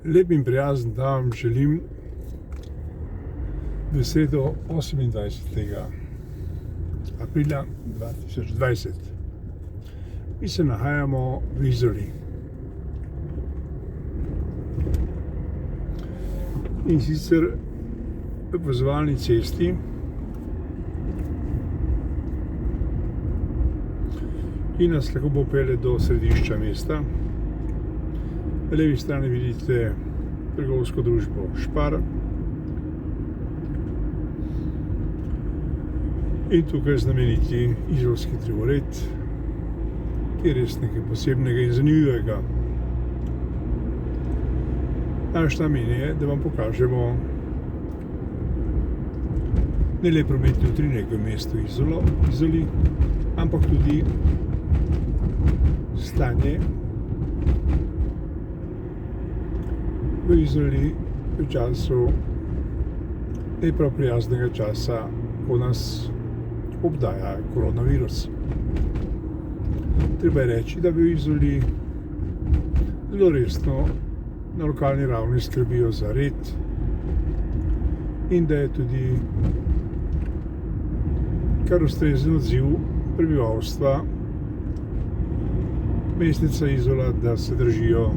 Lep in prijazen dan želim v sredo 28. aprila 2020. Mi se nahajamo v Izoli. In sicer v opazovalni cesti, ki nas lahko popelje do središča mesta. Na levi strani vidite trgovsko družbo Spar. In tukaj znameniti izolski drevored, ki je res nekaj posebnega in zanimivega. Naš namen je, da vam pokažemo ne le prometne utrine v mestu Izoli, ampak tudi stanje v Izoli v času neprav prijaznega časa, ko nas obdaja koronavirus. Treba je reči, da v Izoli zelo resno na lokalni ravni skrbijo za red in da je tudi kar ustrezen odziv prebivalstva mestnica Izola, da se držijo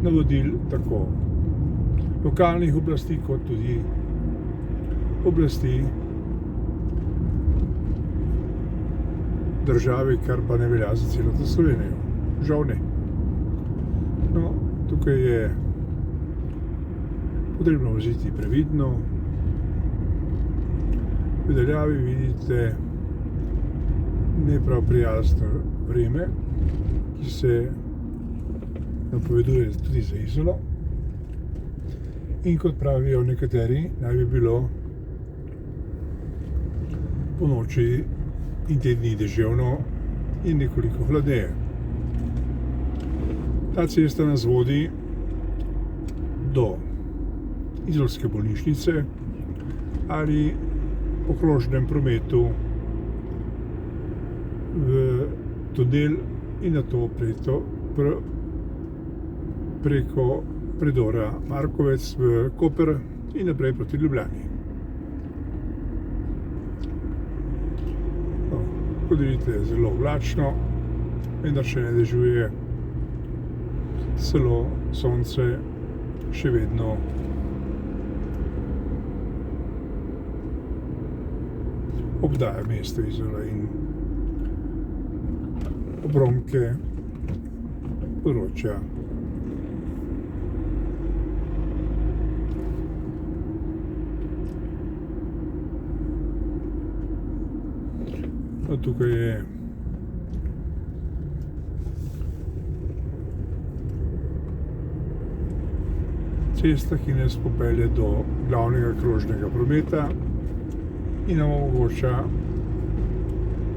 navodil tako lokalnih oblasti kot tudi oblasti države, kar pa ne velja za celotno Slovenijo. Žal ne. No, tukaj je potrebno voziti previdno. V daljavi vidite neprav prijazno vreme, ki se napoveduje tudi za Izolo. In kot pravijo nekateri, naj bi bilo ponoči in te dni deževno in nekoliko hladneje. Ta cesta nas vodi do izolske bolnišnice ali po krožnem prometu v tunel in nato preko predora Markovec v Koper in naprej proti Ljubljani. No, kot vidite, je zelo oblačno, vendar še ne dežuje, celo sonce še vedno obdaja mesto Izola in obronke področja. No, tukaj je cesta, ki nas popelje do glavnega krožnega prometa in nam omogoča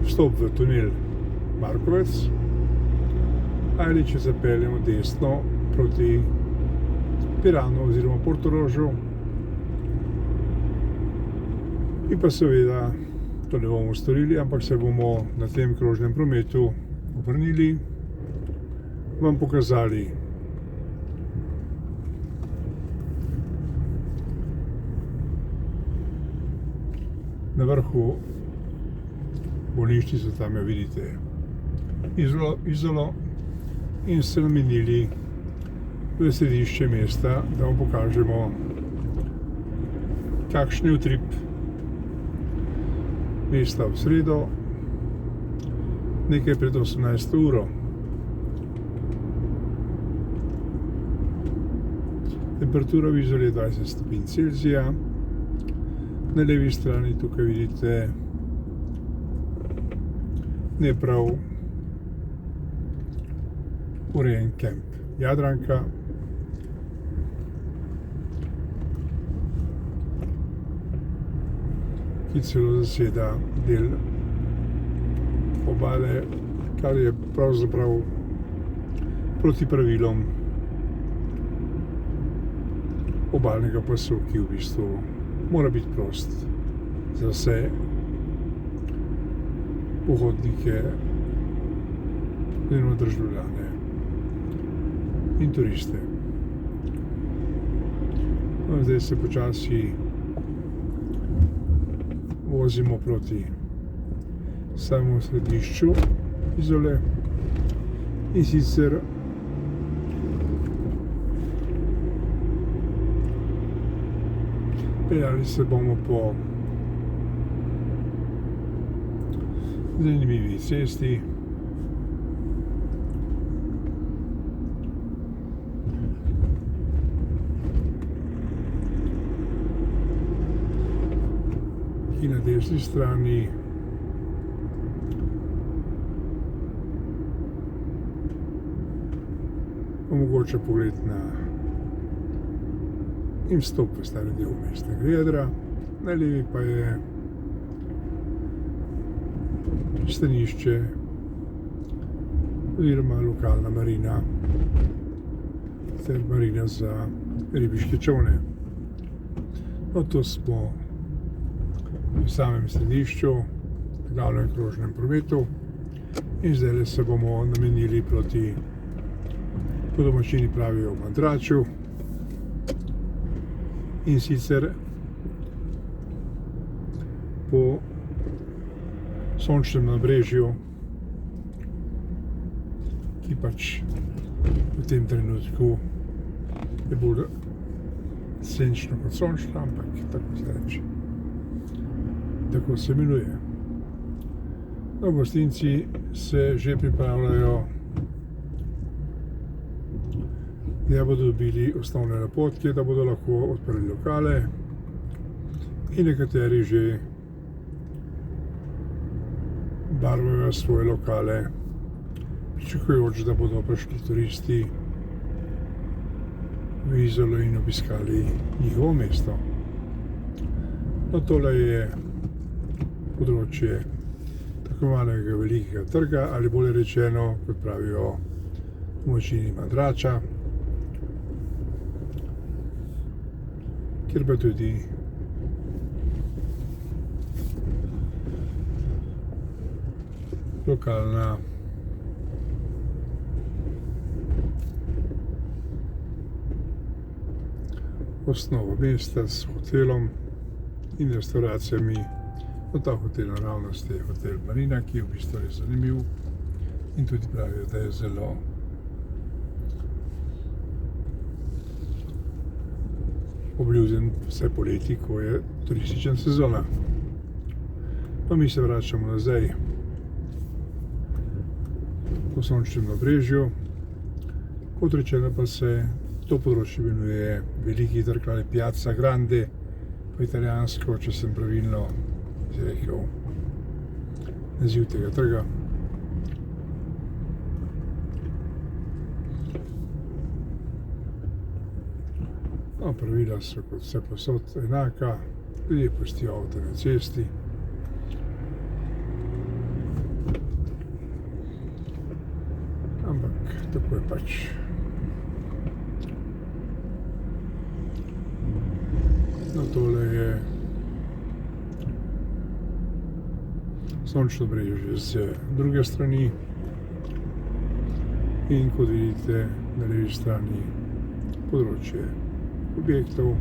vstop v tunel Markovec, ali če zapeljemo desno proti Piranu oziroma Portorožu. In pa seveda to ne bomo storili, ampak se bomo na tem krožnem prometu obrnili, vam pokazali na vrhu bolnišnice, tam jo vidite, Izolo, in se namenili v središče mesta, da vam pokažemo, kakšen je utrip mesta v sredo, nekaj pred 18. uro. Temperatura v Izoli je 20 stopinj Celzija. Na levi strani tukaj vidite neprav urejen kemp Jadranka. Ki celo zaseda del obale, kar je pravzaprav proti pravilom obalnega pasu, ki v bistvu mora biti prost za vse pohodnike oziroma državljane in turiste. No, zdaj se počasi vozimo proti samemu središču Izole, in sicer peljali se bomo po zanimivi cesti, ki na desni strani omogoča pogled in vstop v stari del mestnega jedra, na levi pa je pristanišče oziroma lokalna marina ter marina za ribiške čolne. No, to smo v samem središču, v glavnem krožnem prometu, in zdaj se bomo namenili proti, po domačini pravijo, Mandraču, in sicer po sončnem nabrežju, ki pač v tem trenutku je bolj senčno kot sončno, ampak tako se reče. Tako se imenuje. No, gostinci se že pripravljajo, da bodo dobili osnovne napotke, da bodo lahko odprli lokale, in nekateri že barvajo svoje lokale, pričakujoč, da bodo prišli turisti v Izolo in obiskali njihovo mesto. No, tole je področje tako imenovanega velikega trga, ali bolje rečeno, kot pravijo domačini, Mandrača, kjer pa tudi lokalna osnova mesta s hotelom in restauracijami. No, ta hotel naravnost je hotel Marina, ki je v bistvu res zanimiv in tudi pravijo, da je zelo obljubljen vse poleti, ko je turistična sezona. No, mi se vračamo nazaj po sončnem nabrežju. Kot rečeno, pa se to področje imenuje Veliki trg ali Piazza Grande po italijansko, če sem pravilno izrekel naziv tega trga. No, pravila so kot vse povsod enaka, ljudje pustijo avte na cesti. Ampak tako je pač. No, tole je sončno brežje z druge strani in kot vidite na levi strani področje objektov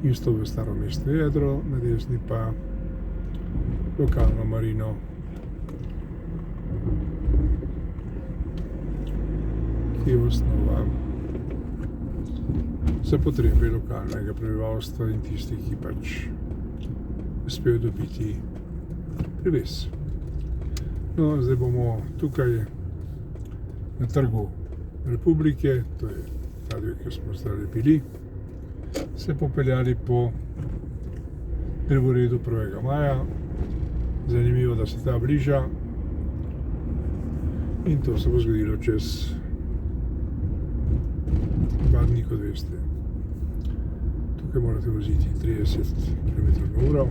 in vstop v staro mestno jedro, na desni pa lokalno marino, ki je osnova za potrebe lokalnega prebivalstva in tistih, ki pač uspejo dobiti prives. No, zdaj bomo tukaj na Trgu Republike, to je ta del, kjer smo zdaj bili, se popeljali po drevoredu 1. maja. Zanimivo, da se ta bliža, in to se bo zgodilo čez 2 dni, kot veste. Tukaj morate voziti 30 km/h.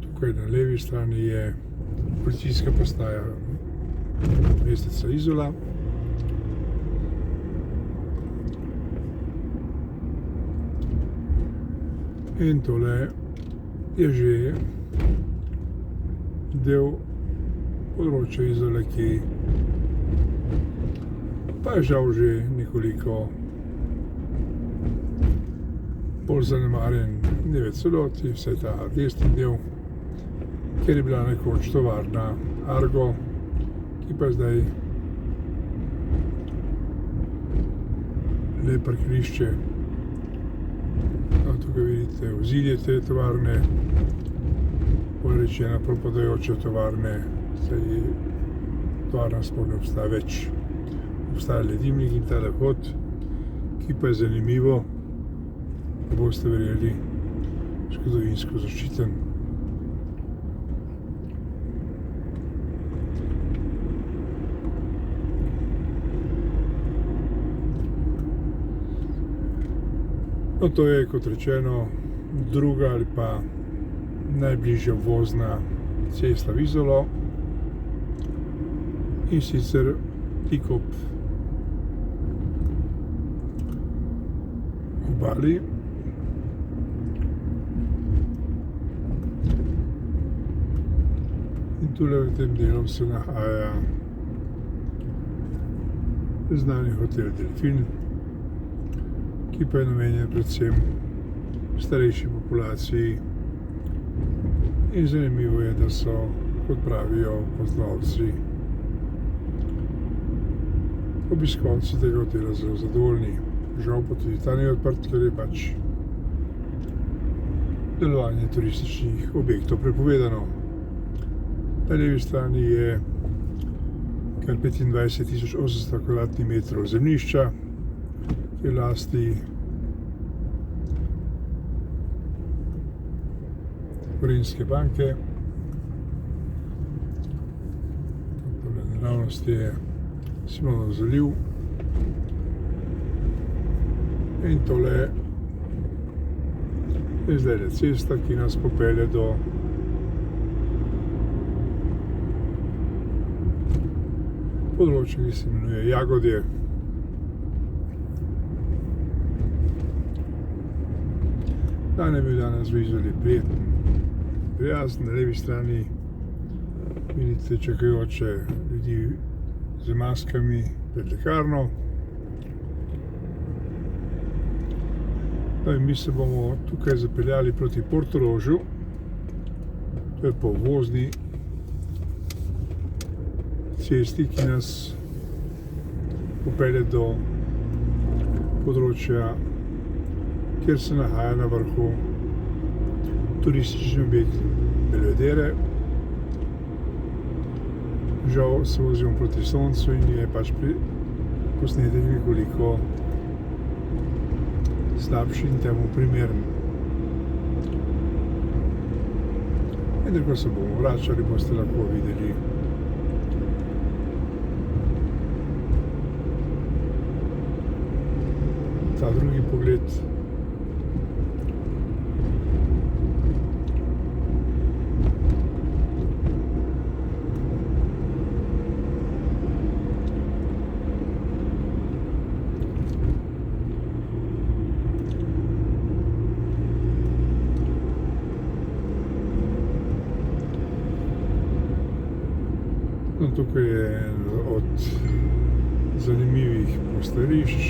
Tukaj na levi strani je policijska postaja mesteca Izola. In tole je že del področja Izole, ki pa je žal že nekoliko bolj zanemarjen, ne v celoti, vse ta desni del, kjer je bila nekoč tovarna Argo, ki pa je zdaj le parkirišče. Tukaj vidite ozidje te tovarne, bolj rečeno propadajoče tovarne, saj tovarna sploh ne obstaja več. Obstaja le dimnik in tale vhod, ki pa je zanimivo, da boste verjeli, zgodovinsko zaščiten. No, to je, kot rečeno, druga ali pa najbližja vozna cesta v Izolo, in sicer tik ob obali. In tule v tem delu se nahaja znani hotel Delfin, ki pa je namenjen predvsem starejši populaciji. In zanimivo je, da so, kot pravijo poznavalci, obiskovalci tega hotela zelo zadovoljni. Žal pa tudi ta ni odprt, ker je pač delovanje turističnih objektov prepovedano. Na levi strani je kar 25.800 kvadratnih metrov zemljišča, ki je v lasti Gorenjske banke. Naravnost je Simonov zaliv. In tole je zdaj cesta, ki nas popelje do področja, ki se imenuje Jagodje. Dan je bil danes v Izoli prijeten, prijazen. Na levi strani vidite čakajoče ljudi z maskami pred lekarno. No in mi se bomo tukaj zapeljali proti Portorožu, to je po vozni cesti, ki nas popelje do področja, kjer se nahaja na vrhu turistični objekt Belvedere. Žal se vozimo proti soncu in je pač posnetek nekoliko slabši in temu primeren. In ko se bomo vračali, boste lahko videli ta drugi pogled. No, tukaj je od zanimivih postajališč,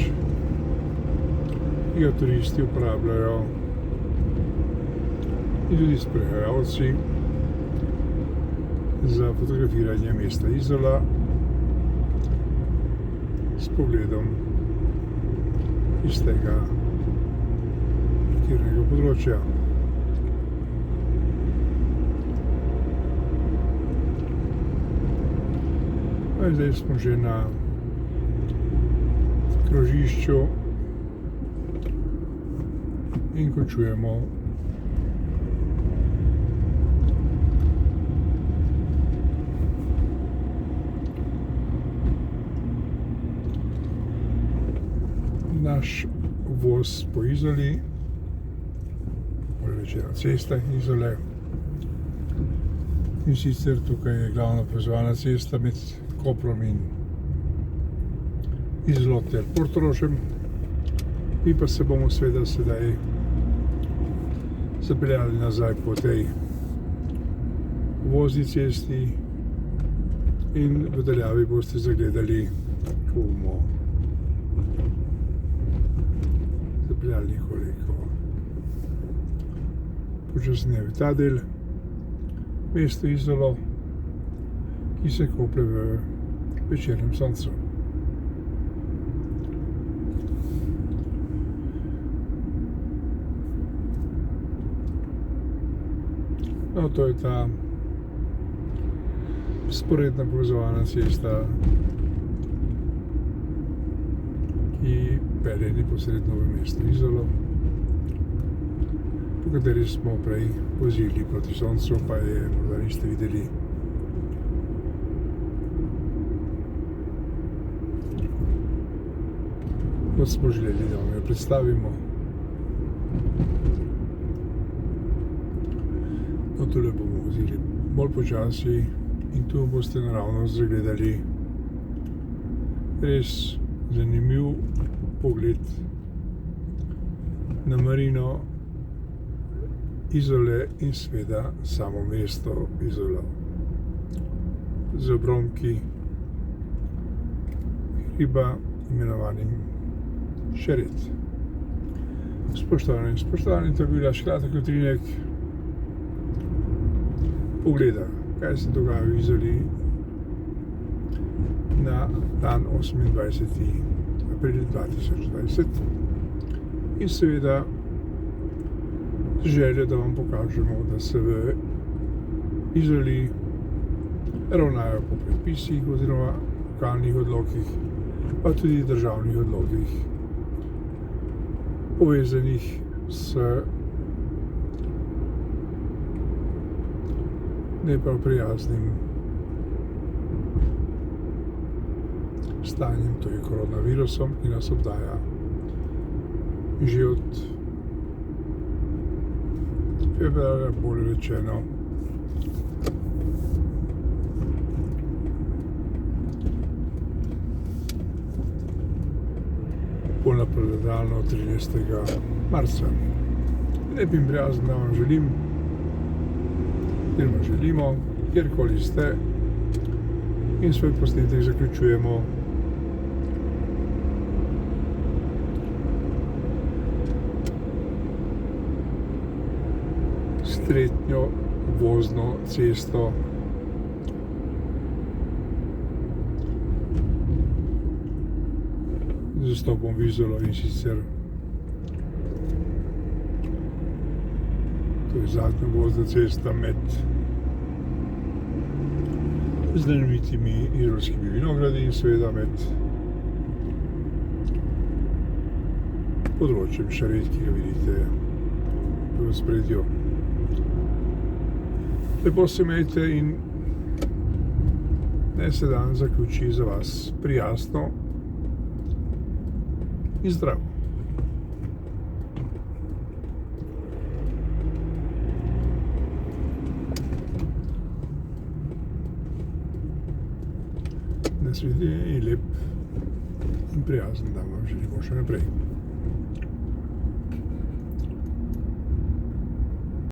ki ga turisti uporabljajo, in tudi sprehajalci za fotografiranje mesta Izola s pogledom iz tega parkirnega področja. Zdaj smo že na krožišču in končujemo naš voz po Izoli, bolj rečeno cesta Izole. In sicer tukaj je glavna povezovalna cesta med Koprom in Izolo ter Portorožem. Mi pa se bomo seveda sedaj zapeljali nazaj po tej vozni cesti in v daljavi boste zagledali, ko bomo zapeljali nekoliko počasneje v ta del, mesto Izolo, ki se koplje v večernem soncu. No, to je ta sporedna povezovalna cesta, ki pelje neposredno v mesto Izolo, po kateri smo prej vozili proti soncu, pa je morda niste videli. Kot smo želeli, da vam jo predstavimo. No, tule bomo vozili bolj počasi in tu boste naravno zagledali res zanimiv pogled na marino Izole in seveda samo mesto Izolo z obronki hriba imenovanim Šered. Spoštovani, to je bila kratek utrinek pogleda, kaj se dogaja v Izoli na dan 28. april 2020 in seveda želja, da vam pokažemo, da se v Izoli ravnajo po predpisih oziroma lokalnih odlokih, pa tudi državnih odlokih, povezanih s neprav prijaznim stanjem, to je koronavirusom, ki nas obdaja že od februarja, bolje rečeno, bolj napovedano 13. marca. Lep in prijazen dan vam želim, oziroma želimo, kjerkoli ste, in svoj posnetek zaključujemo s tretjo vozno cesto z vstopom v Izolo, in sicer to je zadnja vozna cesta med znamenitimi izolskimi vinogradi in seveda med področjem Šered, ki ga vidite v ospredju. Lepo se imejte in naj se dan zaključi za vas prijazno in zdravo. Nasvidenje in lep in prijazen dan vam želimo še naprej.